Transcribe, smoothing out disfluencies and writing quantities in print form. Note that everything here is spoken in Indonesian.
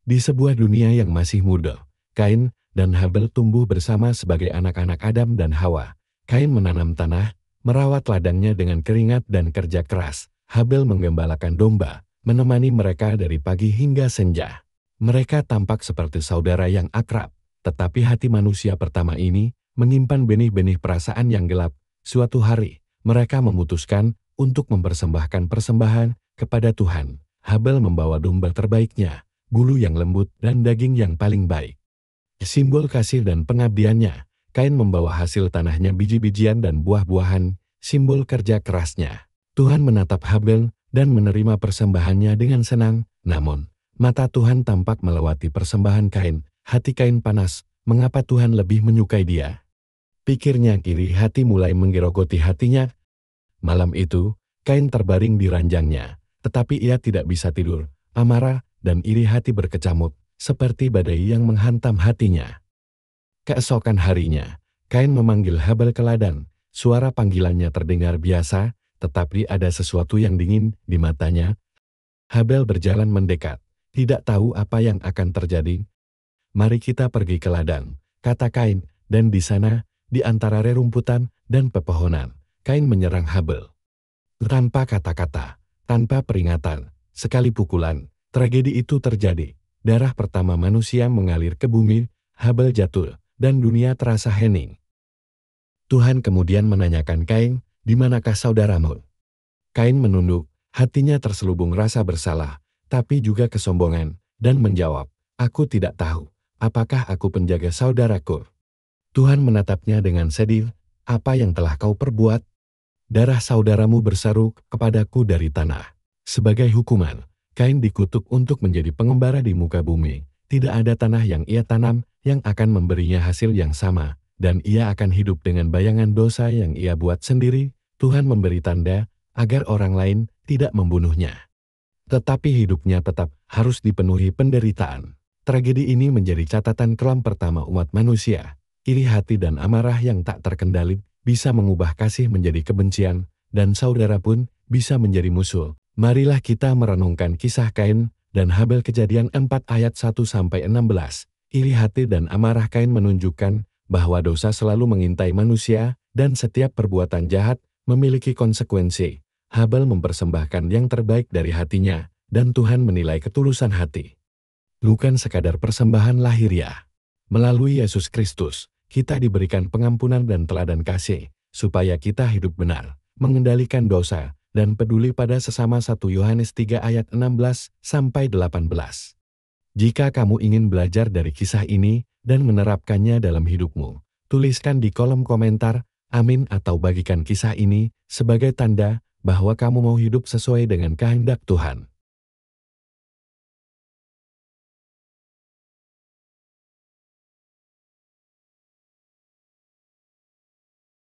Di sebuah dunia yang masih muda, Kain dan Habel tumbuh bersama sebagai anak-anak Adam dan Hawa. Kain menanam tanah, merawat ladangnya dengan keringat dan kerja keras. Habel menggembalakan domba, menemani mereka dari pagi hingga senja. Mereka tampak seperti saudara yang akrab, tetapi hati manusia pertama ini menyimpan benih-benih perasaan yang gelap. Suatu hari, mereka memutuskan untuk mempersembahkan persembahan kepada Tuhan. Habel membawa domba terbaiknya, bulu yang lembut dan daging yang paling baik. Simbol kasih dan pengabdiannya, Kain membawa hasil tanahnya, biji-bijian dan buah-buahan, simbol kerja kerasnya. Tuhan menatap Habel dan menerima persembahannya dengan senang, namun mata Tuhan tampak melewati persembahan Kain. Hati Kain panas, mengapa Tuhan lebih menyukai dia? Pikirnya kiri hati mulai menggerogoti hatinya. Malam itu, Kain terbaring di ranjangnya, tetapi ia tidak bisa tidur. Amarah dan iri hati berkecamuk, seperti badai yang menghantam hatinya. Keesokan harinya, Kain memanggil Habel ke ladang. Suara panggilannya terdengar biasa, tetapi ada sesuatu yang dingin di matanya. Habel berjalan mendekat, tidak tahu apa yang akan terjadi. "Mari kita pergi ke ladang," kata Kain, dan di sana, di antara rerumputan dan pepohonan, Kain menyerang Habel. Tanpa kata-kata, tanpa peringatan, sekali pukulan, tragedi itu terjadi. Darah pertama manusia mengalir ke bumi, Habel jatuh, dan dunia terasa hening. Tuhan kemudian menanyakan Kain, "Di manakah saudaramu?" Kain menunduk, hatinya terselubung rasa bersalah, tapi juga kesombongan, dan menjawab, "Aku tidak tahu. Apakah aku penjaga saudaraku?" Tuhan menatapnya dengan sedih, "Apa yang telah kau perbuat? Darah saudaramu berseru kepadaku dari tanah." Sebagai hukuman, Kain dikutuk untuk menjadi pengembara di muka bumi. Tidak ada tanah yang ia tanam yang akan memberinya hasil yang sama, dan ia akan hidup dengan bayangan dosa yang ia buat sendiri. Tuhan memberi tanda agar orang lain tidak membunuhnya. Tetapi hidupnya tetap harus dipenuhi penderitaan. Tragedi ini menjadi catatan kelam pertama umat manusia. Iri hati dan amarah yang tak terkendali bisa mengubah kasih menjadi kebencian, dan saudara pun bisa menjadi musuh. Marilah kita merenungkan kisah Kain dan Habel, Kejadian 4 ayat 1-16. Iri hati dan amarah Kain menunjukkan bahwa dosa selalu mengintai manusia dan setiap perbuatan jahat memiliki konsekuensi. Habel mempersembahkan yang terbaik dari hatinya, dan Tuhan menilai ketulusan hati. Bukan sekadar persembahan lahiriah. Melalui Yesus Kristus, kita diberikan pengampunan dan teladan kasih, supaya kita hidup benar, mengendalikan dosa, dan peduli pada sesama. 1 Yohanes 3 ayat 16-18. Jika kamu ingin belajar dari kisah ini dan menerapkannya dalam hidupmu, tuliskan di kolom komentar, "Amin," atau bagikan kisah ini sebagai tanda bahwa kamu mau hidup sesuai dengan kehendak Tuhan.